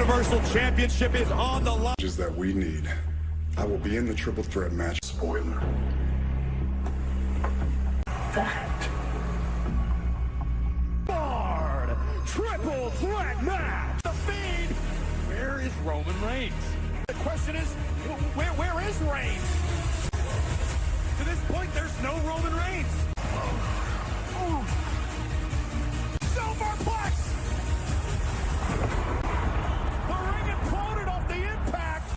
Universal Championship is on the line. That we need. I will be in the triple threat match. Spoiler. Fact. Barred triple threat match. The Fiend. Where is Roman Reigns? The question is, where is Reigns? To this point, there's no Roman Reigns. Superplex. The ring imploded off the impact.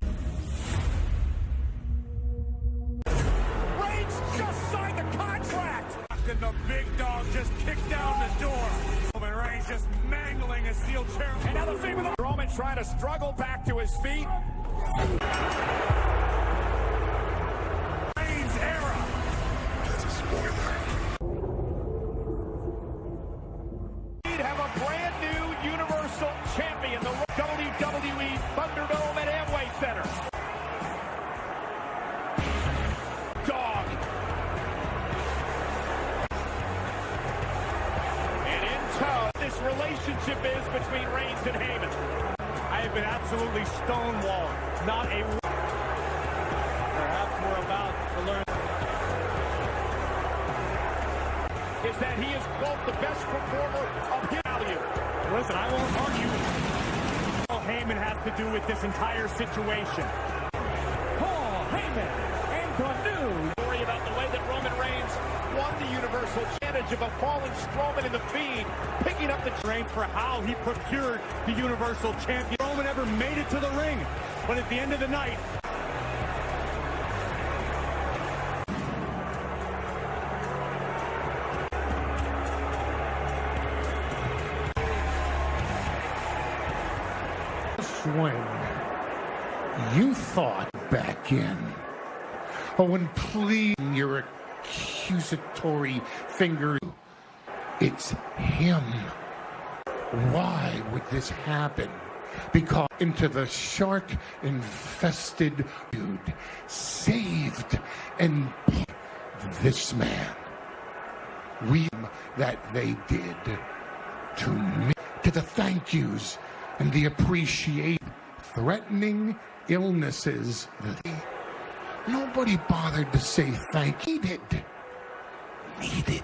Reigns just signed the contract. And the big dog just kicked down the door. Roman Reigns just mangling a steel chair. And now the Fiend with the Roman trying to struggle back to his feet. Reigns era. That's a spoiler. We'd have a brand new Universal Champion, the WWE Thunderdome at Amway Center. Dog. And in tow, this relationship is between Reigns and Heyman. I have been absolutely stonewalled. Not a... Perhaps we're about to learn... is that he is, quote, the best performer of his value. Listen, I won't argue all Heyman has to do with this entire situation. Paul Heyman and the new story about the way that Roman Reigns won the Universal advantage of a falling Strowman in the Fiend, picking up the Reigns for how he procured the Universal Champion. Roman ever made it to the ring, but at the end of the night, when you thought back in, when pleading your accusatory finger, it's him. Why would this happen? Because into the shark-infested dude saved and this man. That they did to me, to the thank yous and the appreciate threatening illnesses. Nobody bothered to say thank you. Needed.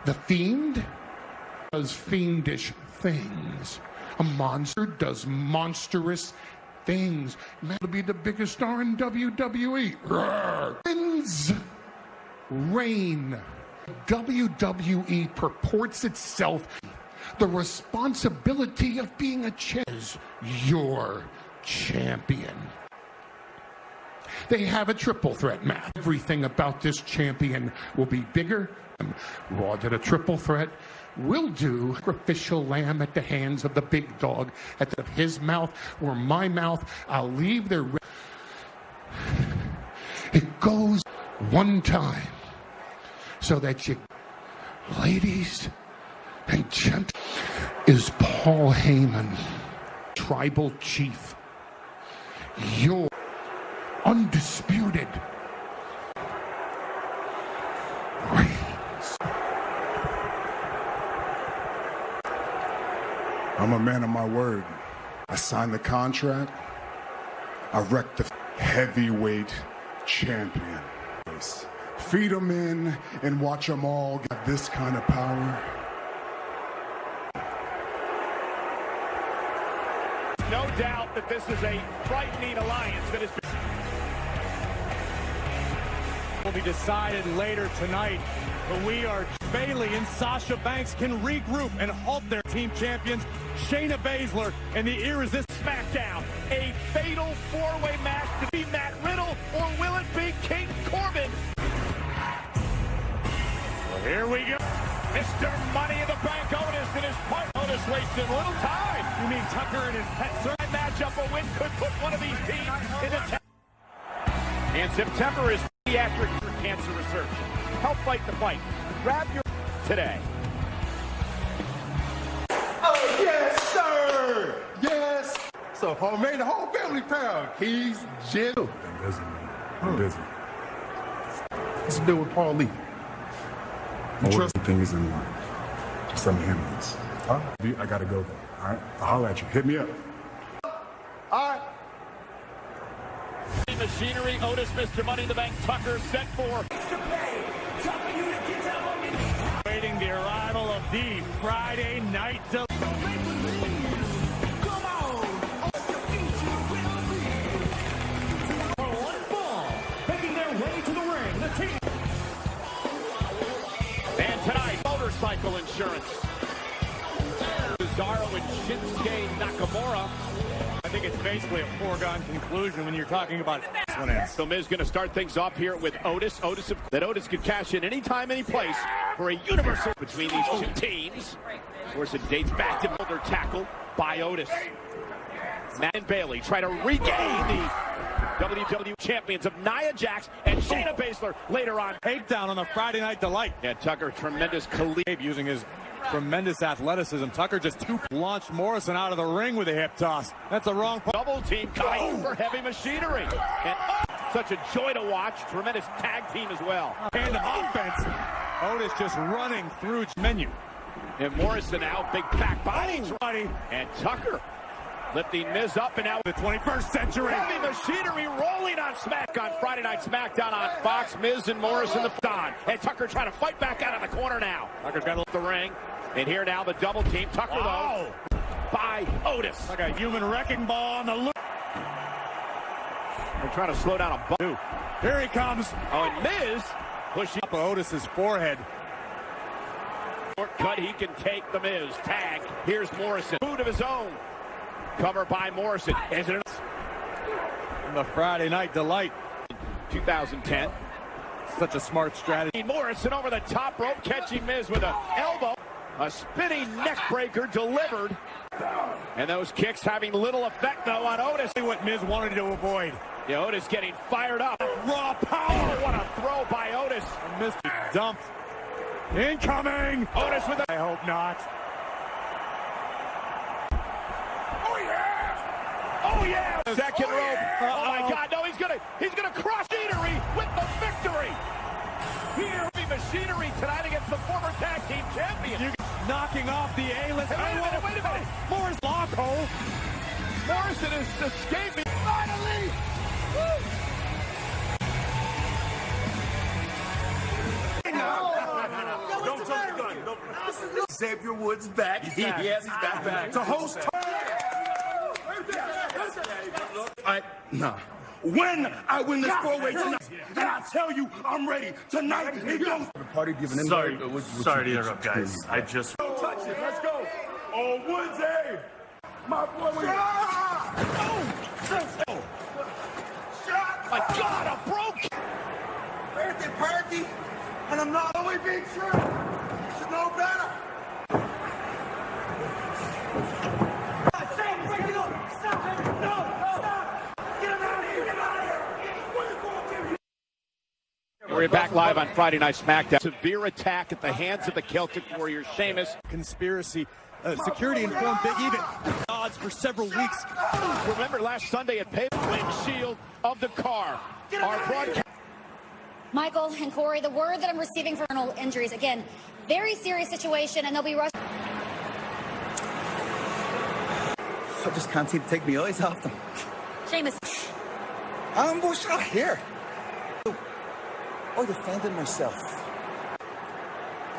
The Fiend does fiendish things. A monster does monstrous things. Man to be the biggest star in WWE. Wins. Reign. WWE purports itself the responsibility of being a your champion. They have a triple threat match. Everything about this champion will be bigger. Raw did a triple threat. We'll do sacrificial lamb at the hands of the big dog, at his mouth or my mouth. I'll leave their... It goes one time so that you... Ladies and gentlemen, is Paul Heyman, tribal chief, your undisputed Reigns. I'm a man of my word. I signed the contract. I wrecked the heavyweight champion. Feed them in and watch them all get this kind of power. No doubt that this is a frightening alliance that will be decided later tonight. But we are... Bayley and Sasha Banks can regroup and halt their team champions, Shayna Baszler and the irresistible SmackDown. A fatal four-way match to be Matt Riddle, or will it be King Corbin? Well, here we go. Mr. Money in the Bank Otis and his partner. Otis wasted little time. You mean Tucker and his pet surgery matchup? A win could put one of these teams into... And September is pediatric cancer research. Help fight the fight. Grab your today. Oh, yes, sir. Yes. So Paul made the whole family proud. He's gentle. I'm busy, man. I'm busy. What's to do with Paul Lee? You trust things in life. Just let me handle this. Huh? I gotta go though. All right, I'll holler at you. Hit me up. All right. Machinery, Otis, Mr. Money in the Bank, Tucker set for. Waiting the arrival of the Friday night. Making their way to the ring, the team. And tonight, motorcycle insurance. Cesaro and Shinsuke Nakamura. I think it's basically a foregone conclusion when you're talking about this one ends. So Miz going to start things off here with Otis. Otis could cash in anytime, any place for a universal between these two teams. Of course, it dates back to another tackle by Otis. Matt and Bailey try to regain the WWE champions of Nia Jax and Shayna Baszler later on. Takedown on the Friday Night Delight. And Tucker, tremendous colleague using his tremendous athleticism. Tucker just launched Morrison out of the ring with a hip toss. That's a wrong double team coming for Heavy Machinery. And such a joy to watch. Tremendous tag team as well. And offense. Otis just running through menu. And Morrison now, big back body. And Tucker lifting Miz up, and now the 21st century. Heavy Machinery rolling on Friday Night SmackDown on Fox. Miz and Morrison the Don. And Tucker trying to fight back out of the corner now. Tucker's got to lift the ring. And here now the double team. Tucker though by Otis. Like a human wrecking ball on the loop. They're trying to slow down a ball. Here he comes. Oh, and Miz pushing up Otis's forehead. Shortcut, he can take the Miz. Tag. Here's Morrison. Boot of his own. Cover by Morrison. Is it the Friday Night Delight 2010? Such a smart strategy. Morrison over the top rope, catching Miz with an elbow. A spinning neck breaker delivered. And those kicks having little effect, though, on Otis. What Miz wanted to avoid. Yeah, Otis getting fired up. Raw power. What a throw by Otis. And Miz dumped. Incoming. Otis with a... I hope not. Oh yeah! Second rope. Oh my God! No, he's gonna crush Machinery with the victory. Here, Machinery tonight against the former tag team champions. Knocking off the A-list. Hey, wait a minute! Morris lock hole. Morrison is escaping. Finally! Woo! Don't jump the gun. Xavier Woods back. Yes, he's back. To host. When I win this 4-way tonight, then I tell you I'm ready. Tonight, it goes. The party giving in. Sorry to interrupt, guys. I just. Don't touch it. Let's go. Oh, Woods, hey. My boy. My God, a broke. Birthday party, and I'm not only being true. You should know better. We're back live on Friday Night SmackDown. Severe attack at the hands of the Celtic Warrior Sheamus. Conspiracy. Security informed Big Even. Odds for several weeks. Remember last Sunday at windshield of the car. Our broadcast. Michael and Corey, the word that I'm receiving for injuries, again, very serious situation, and they'll be rushed. I just can't seem to take my eyes off them. Sheamus. Ambush out here. I defended myself.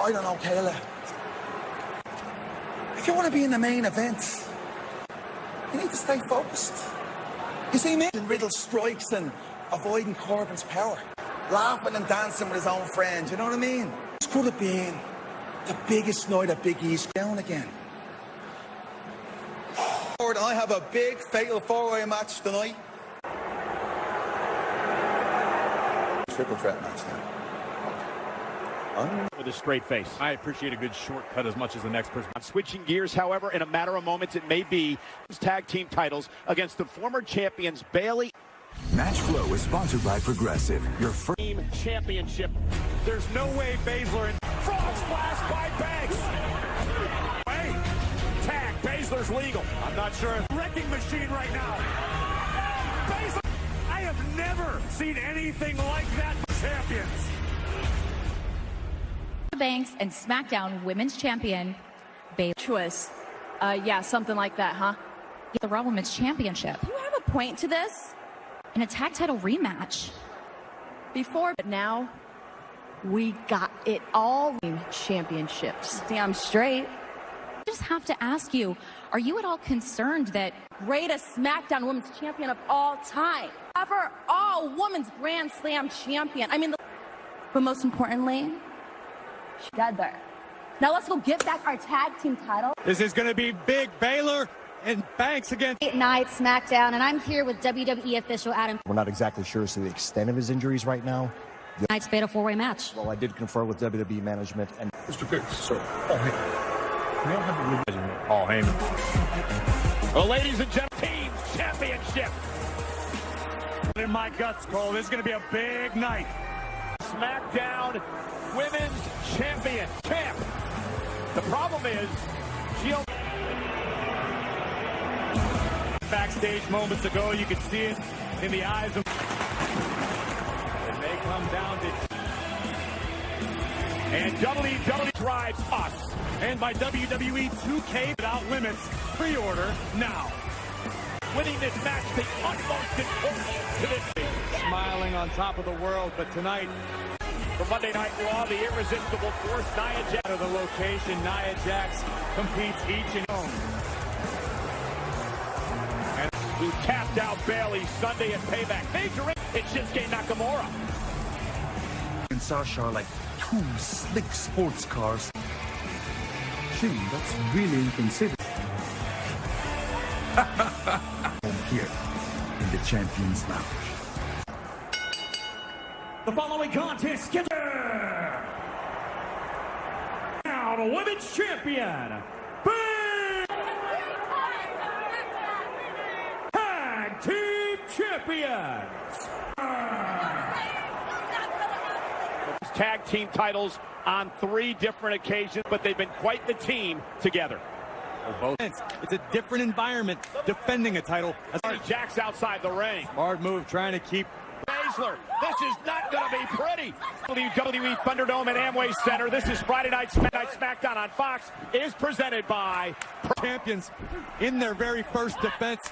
I don't know, Kayla. If you want to be in the main event, you need to stay focused. You see me? Riddle's strikes and avoiding Corbin's power. Laughing and dancing with his own friends, you know what I mean? This could have been the biggest night at Big E's down again. I have a big fatal 4-way match tonight. Triple threat match now. With a straight face. I appreciate a good shortcut as much as the next person. Switching gears, however, in a matter of moments, it may be tag team titles against the former champions Bailey. Match Flow is sponsored by Progressive. Your first team championship. There's no way Baszler and frog splash by Banks. Hey, tag Baszler's legal. I'm not sure. Wrecking machine right now. Baszler. I have never seen anything like that. Champions. Banks and SmackDown Women's Champion Bayley. Yeah, something like that, huh? The Raw Women's Championship. You have a point to this? An tag title rematch. Before, but now, we got it all. Championships. Damn straight. I just have to ask you, are you at all concerned that greatest SmackDown Women's Champion of all time, ever all Women's Grand Slam Champion? I mean, but most importantly, she's together. Now let's go get back our tag team title. This is going to be big. Baylor and Banks against Night SmackDown, and I'm here with WWE official Adam. We're not exactly sure as to the extent of his injuries right now. Tonight's fatal four-way match. Well, I did confer with WWE management and Mr. Biggs, sir. Paul Heyman. Paul Heyman. Well, ladies and gentlemen, Team Championship. In my guts, Cole, this is going to be a big night. SmackDown Women's Champion. Champ. The problem is, she'll... Backstage moments ago, you could see it in the eyes of... And they come down to... And WWE drives us. And by WWE 2K Without Limits, pre-order now. Winning this match, the utmost importance to this team. Smiling on top of the world, but tonight... For Monday Night Raw, the irresistible force, Nia Jax. Out of the location, Nia Jax competes each and home. And who tapped out Bayley Sunday at Payback. Major it's Shinsuke Nakamura. And Sasha are like two slick sports cars. Gee, that's really inconsiderate. And here, in the Champions Lounge. The following contest scheduled now the Women's Champion, Tag Team Champions. Tag team titles on 3 different occasions, but they've been quite the team together. Both. It's a different environment defending a title. Jax outside the ring. Hard move trying to keep Baszler, this is not going to be pretty. WWE Thunderdome at Amway Center. This is Friday Night SmackDown on Fox. Is presented by champions in their very first defense.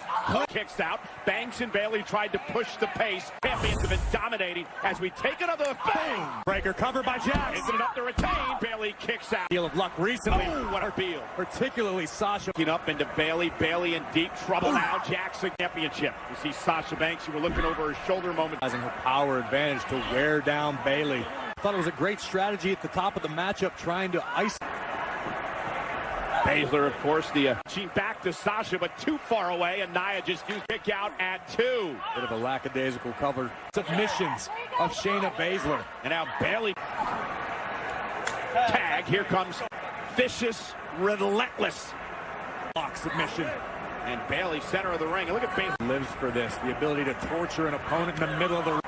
Kicks out. Banks and Bayley tried to push the pace. Champions have been dominating as we take another bang. Breaker covered by Jax. Isn't enough to retain. Bayley kicks out. Deal of luck recently. Oh, what a deal. Particularly Sasha. Looking up into Bayley. Bayley in deep trouble now. Jackson championship. You see Sasha Banks. You were looking over her shoulder moment. Using her power advantage to wear down Bayley. Thought it was a great strategy at the top of the matchup, trying to ice. Baszler, of course, she back to Sasha, but too far away, and Nia just used kick out at 2. Bit of a lackadaisical cover. Submissions of Shayna Baszler. And now Bayley. Tag, here comes vicious, relentless. Lock submission. And Bayley, center of the ring. And look at Baszler. Lives for this, the ability to torture an opponent in the middle of the ring.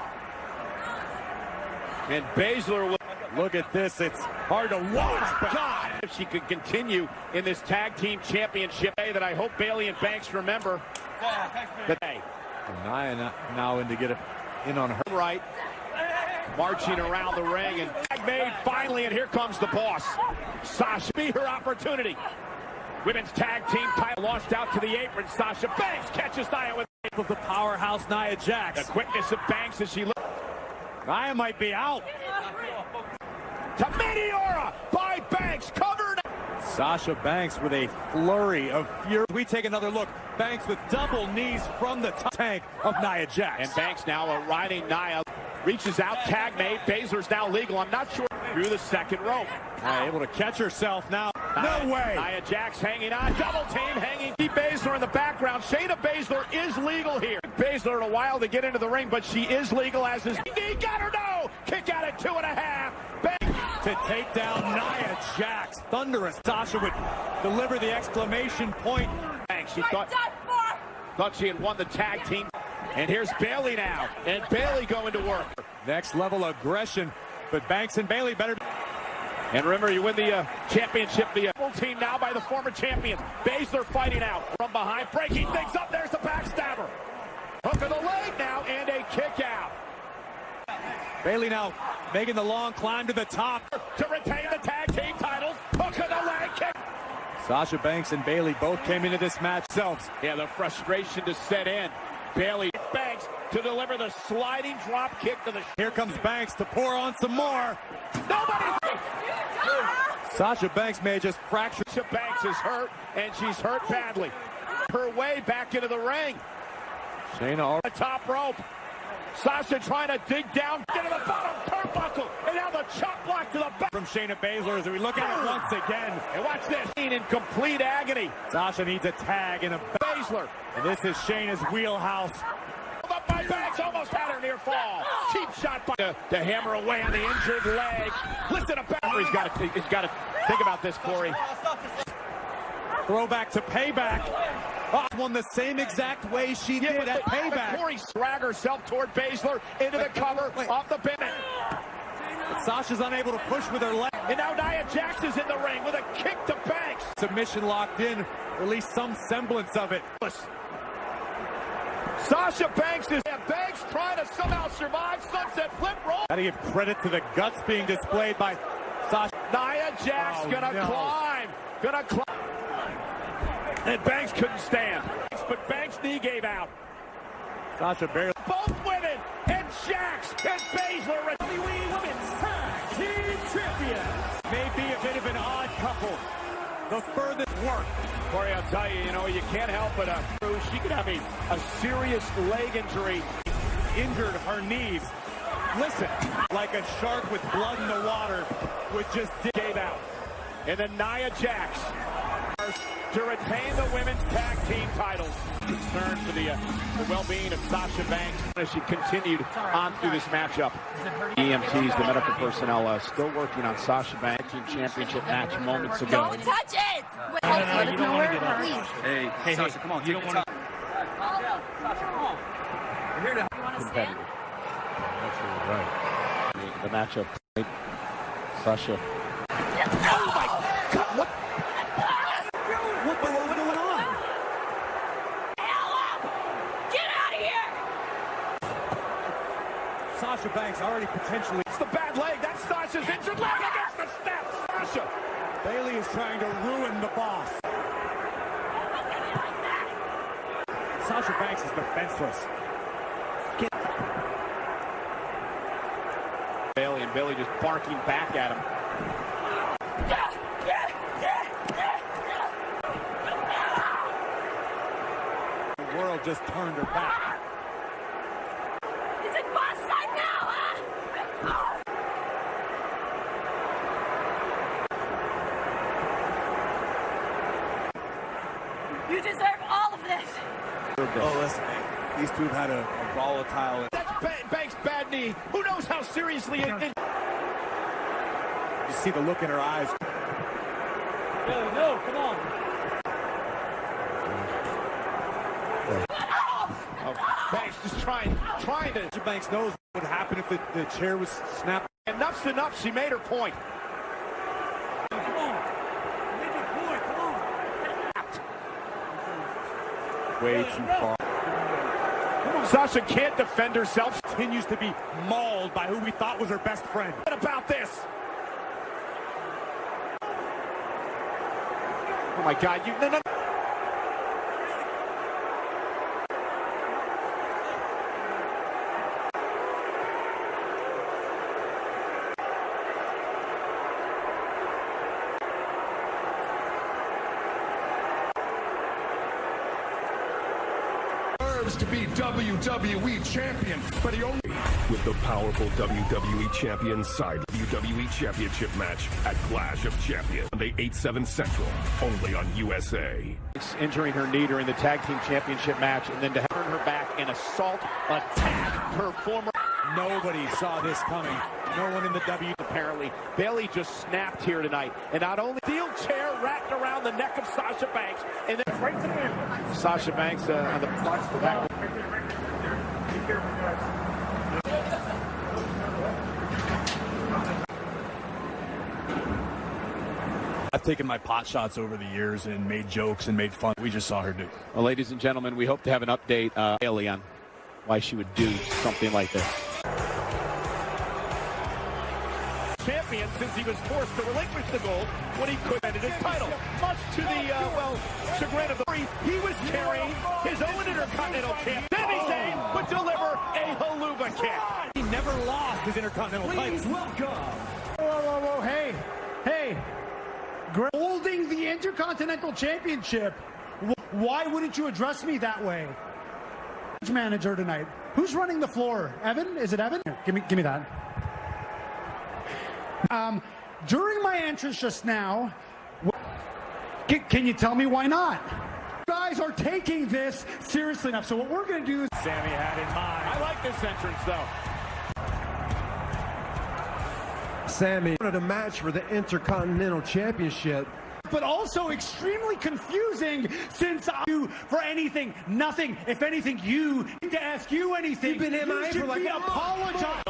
And Baszler will... Look at this, it's hard to watch. Oh, God! If she could continue in this tag team championship that I hope Bayley and Banks remember. That day. Nia now in to get it in on her. Right. Marching around the ring, and tag made finally, and here comes the boss. Sasha, be her opportunity. Women's tag team title launched out to the apron. Sasha Banks catches Nia with the powerhouse Nia Jax. The quickness of Banks as she looks. Nia might be out. To Meteora by Banks, covered. Sasha Banks with a flurry of fury. We take another look. Banks with double knees from the tank of Nia Jax. And Banks now riding Nia. Reaches out, tag made. Baszler's now legal. I'm not sure. Through the second rope. Able to catch herself now. No way. Nia Jax hanging on. Double team hanging. Keep Baszler in the background. Shayna Baszler is legal here. Baszler in a while to get into the ring, but she is legal as is. He got her, no! Kick out at 2.5. To take down Nia Jax. Thunderous. Sasha would deliver the exclamation point. She thought she had won the tag team. And here's Bayley now. And Bayley going to work. Next level aggression. But Banks and Bayley better. And remember, you win the championship. The full team now by the former champion. Baszler fighting out from behind. Breaking things up. There's the backstabber. Hook of the leg now. And a kick out. Bayley now making the long climb to the top. To retain the tag team titles. Hook of the leg kick. Sasha Banks and Bayley both came into this match themselves. Yeah, the frustration to set in. Bayley Banks to deliver the sliding drop kick to the... Here comes Banks to pour on some more. Nobody... Sasha Banks may just fracture. Sasha Banks is hurt, and she's hurt badly. Her way back into the ring. Shayna on the top rope. Sasha trying to dig down into the bottom turnbuckle, and now the chop block to the back from Shayna Baszler as we look at it once again. And watch this, in complete agony. Sasha needs a tag and a Baszler. And this is Shayna's wheelhouse. Up by Banks, almost had her near fall. Cheap shot by to hammer away on the injured leg. Listen to Baszler. He's got to think about this, Corey. Throwback to Payback. Oh, won the same exact way she did at Payback. Corey drag herself toward Baszler into the cover off the pin. But Sasha's unable to push with her leg. And now Nia Jax is in the ring with a kick to Banks. Submission locked in, or at least some semblance of it. Sasha Banks is Banks trying to somehow survive sunset flip roll. Gotta give credit to the guts being displayed by Sasha. Nia Jax climb. Gonna climb. And Banks couldn't stand. But Banks' knee gave out. Sasha barely. Both women. And Jax and Baszler. WWE Women's Tag Team Champion. May be a bit of an odd couple. The furthest work. Corey, I'll tell you, you can't help but she could have a serious leg injury. Injured her knees. Listen, like a shark with blood in the water, would just gave out. And then Nia Jax to retain the women's tag team titles. Concern for the well-being of Sasha Banks as she continued on through this matchup. EMTs, the medical personnel, still working on Sasha Banks team championship match moments ago. Don't touch it! No, you don't want to get up. Hey, Sasha, come on. You don't want to. Sasha, come on. We're here to competitive. Absolutely right. The matchup. Sasha. Oh my God! What? What the hell's going on? Hell up! Get out of here! Sasha Banks already potentially. It's the bad leg. That's Sasha's injured leg against the steps. Sasha. Bayley is trying to ruin the boss. Sasha Banks is defenseless. Bayley and Bayley just barking back at him. The world just turned her back. Is it boss time now, huh? You deserve all of this. Oh, listen, these two have had a volatile. That's Banks' bad knee. Who knows how seriously it. You see the look in her eyes. No, come on. Oh, Banks just trying to. Banks knows what would happen if the chair was snapped. Enough's enough. She made her point. Come on. Make your point. Come on. Way too far. Sasha can't defend herself. Continues to be mauled by who we thought was her best friend. What about this? Oh my God! No. To be WWE champion, but he only with the powerful WWE champion side WWE championship match at Clash of Champions Monday 8/7 Central, only on USA. Injuring her knee during the tag team championship match, and then to turn her back and attack her former. Nobody saw this coming. No one in the W. Apparently, Bayley just snapped here tonight, and not only steel chair wrapped around the neck of Sasha Banks, and then right to the end. Sasha Banks on the back. I've taken my pot shots over the years and made jokes and made fun. We just saw her do. Well, ladies and gentlemen, we hope to have an update Bayley on why she would do something like this. Champion. champion since he was forced to relinquish the gold when he couldn't defend his title. Much to the, chagrin of the brief, he was carrying his own Intercontinental champion. Sami Zayn would deliver a haluva kick. He never lost his Intercontinental title. Please welcome. Whoa, hey. Holding the Intercontinental Championship. Why wouldn't you address me that way? Manager tonight. Who's running the floor? Evan? Is it Evan? Here, give me that. During my entrance just now, can you tell me why not? You guys are taking this seriously enough. So what we're going to do is... Sami had in mind. I like this entrance, though. Sami wanted a match for the Intercontinental Championship. But also extremely confusing since you for anything, nothing. If anything, you need to ask you anything. You've been MIA for like apologize.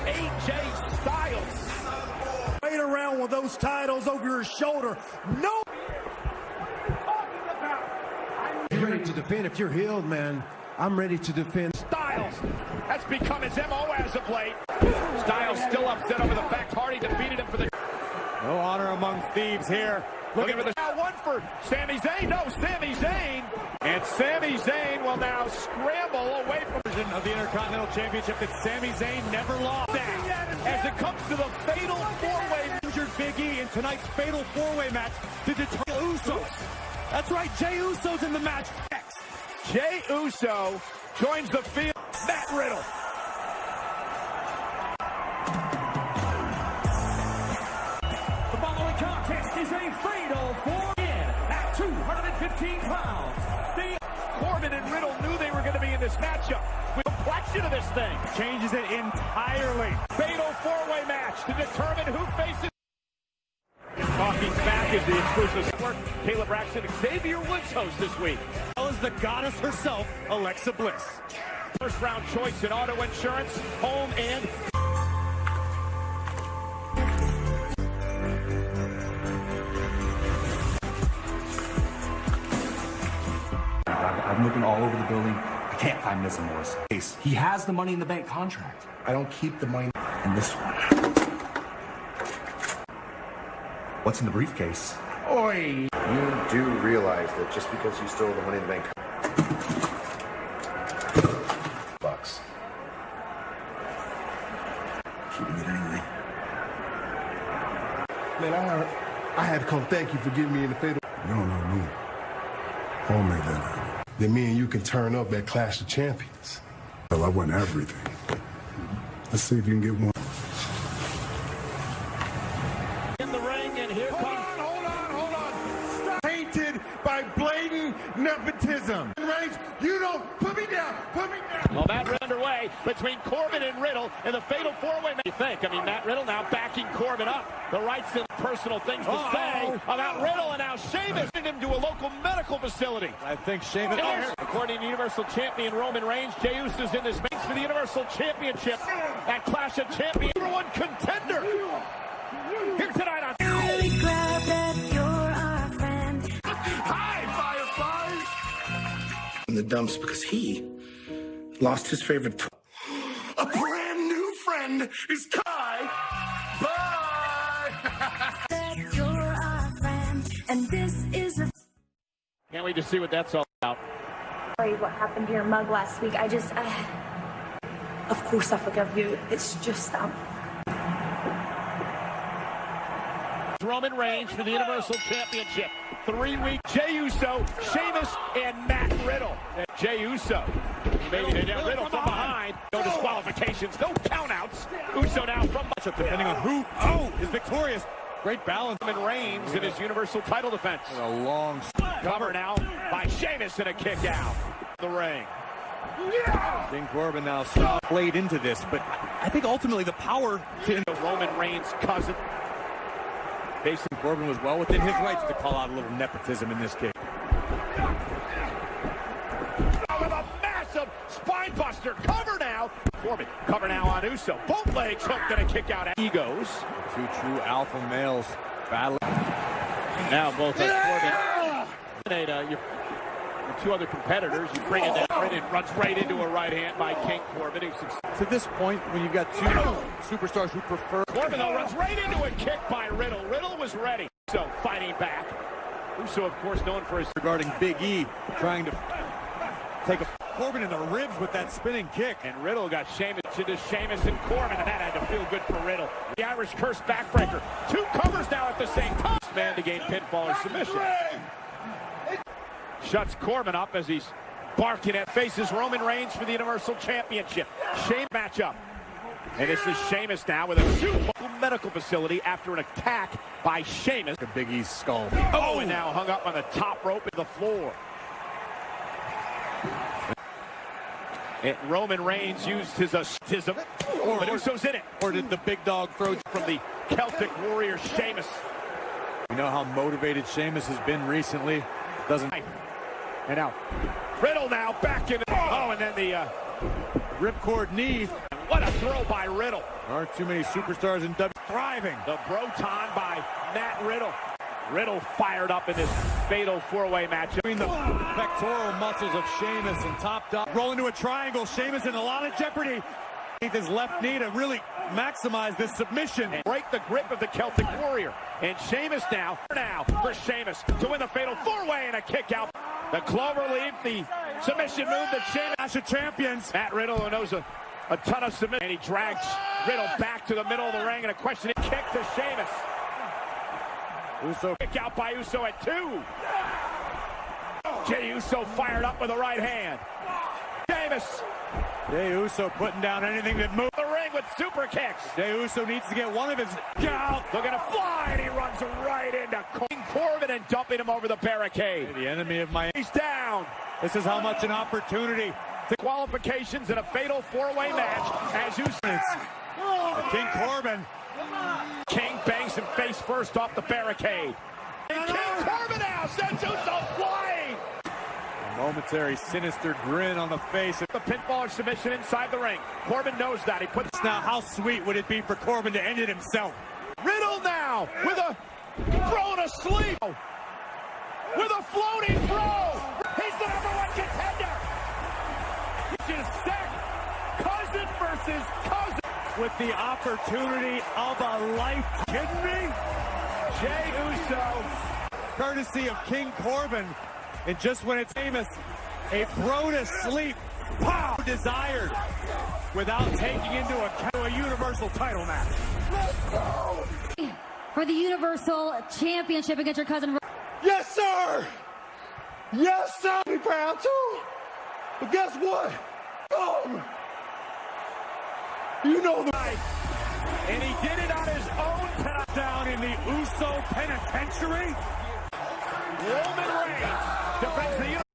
AJ Styles. Right around with those titles over your shoulder. No. You're ready to defend. If you're healed, man, I'm ready to defend. Styles. That's become his MO as of late. Styles still upset over the fact Hardy defeated him for the... No honor among thieves here. Looking for the one for Sami Zayn. No, Sami Zayn. And Sami Zayn will now scramble away from of the Intercontinental Championship that Sami Zayn never lost. As it comes to the fatal four-way, injured Big E in tonight's fatal four-way match to determine Usos. That's right, Jey Uso's in the match. Jey Uso joins the field. Matt Riddle. The following contest is a fatal four-in at 215 pounds. Corbin and Riddle knew they were going to be in this matchup. With the complexion of this thing changes it entirely. Fatal four-way match to determine who faces. Talking back is the exclusive network. Caleb Braxton, Xavier Woods host this week. As well as the goddess herself, Alexa Bliss. First round choice in auto insurance, home and... I'm looking all over the building. I can't find Miz Morris. He has the Money in the Bank contract. I don't keep the money in this one. What's in the briefcase? Oi! You do realize that just because you stole the Money in the Bank bucks. Keeping it anyway. Man, I had to come thank you for getting me in the fatal. No, me. I'll make that happen. Then me and you can turn up at Clash of Champions. Well, I want everything. Let's see if you can get one. In the ring, and here comes... Hold on. Stop. Painted by blatant nepotism. You don't put me down. Well, Matt Riddle underway between Corbin and Riddle in the fatal four-way match. You think? I mean, Matt Riddle now backing Corbin up. The right's and personal things to say about Riddle, and now Sheamus sent him to a local medical facility. I think Sheamus... According to Universal Champion Roman Reigns, Jey Uso's in this match for the Universal Championship at Clash of Champions. Number one contender. Here tonight on... Really glad that you're our friend. Hi, Fireflies! In the dumps because he lost his favorite... A brand new friend is Kai. Bye! That you're our friend, and this is a... Can't wait to see what that's all about. Sorry what happened to your mug last week. Of course I forgive you. It's just, Roman Reigns for the Universal Championship. 3 weeks. Jey Uso, Sheamus, and Matt Riddle. Jey Uso. Maybe Riddle from behind. No disqualifications, no countouts. Uso now from... Depending on who is victorious. Great balance. Roman Reigns in his Universal title defense. A long... Cover now by Sheamus and a kick out. The ring. King Corbin now played into this, but I think ultimately the power to... Roman Reigns' cousin. Basically, Corbin was well within his rights to call out a little nepotism in this case. With a massive spine buster. Cover now. Corbin, cover now on Uso. Both legs hooked and a kick out. Egos. Two true alpha males battling. Now both Corbin. the two other competitors. You bring it down, and it runs right into a right hand by King Corbin. To this point, when you've got two superstars who prefer... Corbin, though, runs right into a kick by Riddle. Riddle was ready. So, fighting back. Uso, of course, known for his... Regarding Big E, trying to take a Corbin in the ribs with that spinning kick. And Riddle got Sheamus into Sheamus and Corbin, and that had to feel good for Riddle. The Irish Curse backbreaker. Two covers now at the same time. Man to gain pinfall or submission. Shuts Corbin up as he's barking at faces Roman Reigns for the Universal Championship. Sheamus matchup. And this is Sheamus now with a super medical facility after an attack by Sheamus. The Big E's skull. Oh, and now hung up on the top rope of the floor. And Roman Reigns used his astism, but Uso's in it. Or did the big dog throw from the Celtic Warrior Sheamus? You know how motivated Sheamus has been recently. Doesn't. And now Riddle now back in. Oh, and then the ripcord knee. What a throw by Riddle. There aren't too many superstars in W. Thriving. The Broton by Matt Riddle. Riddle fired up in this fatal four-way match. Between the pectoral muscles of Sheamus and top dog. Roll into a triangle. Sheamus in a lot of jeopardy. His left knee to really maximize this submission. And break the grip of the Celtic Warrior. And Sheamus now for Sheamus to win the fatal four-way and a kick out. The cloverleaf, the submission move that Sheamus. Clash of Champions. Matt Riddle, who knows a ton of submission. And he drags Riddle back to the middle of the ring and a questioning kick to Sheamus. Uso kick out by Uso at 2. Jey Uso fired up with a right hand. Sheamus. Jey Uso putting down anything that moves the ring with super kicks. Jey Uso needs to get one of his out. Looking to fly, and he runs right into King Corbin and dumping him over the barricade. The enemy of my... He's down. This is how much an opportunity. To qualifications in a fatal four-way match as Uso. King Corbin. King bangs him face first off the barricade. And King Corbin now sends Uso flying. A momentary sinister grin on the face. The pinfall or submission inside the ring. Corbin knows that. He puts. Now, how sweet would it be for Corbin to end it himself? Riddle now with a thrown asleep. With a floating throw. He's the #1 contender. Just set. Cousin versus cousin. With the opportunity of a life. Kidding me? Jey Uso, courtesy of King Corbin, and just when it's famous, a throw to sleep, pow, desired, without taking into account a Universal title match. For the Universal Championship against your cousin. Yes, sir. Yes, sir. Be proud too. But guess what? You know the and he did it on his own. Down in the Uso penitentiary. Roman Reigns defends the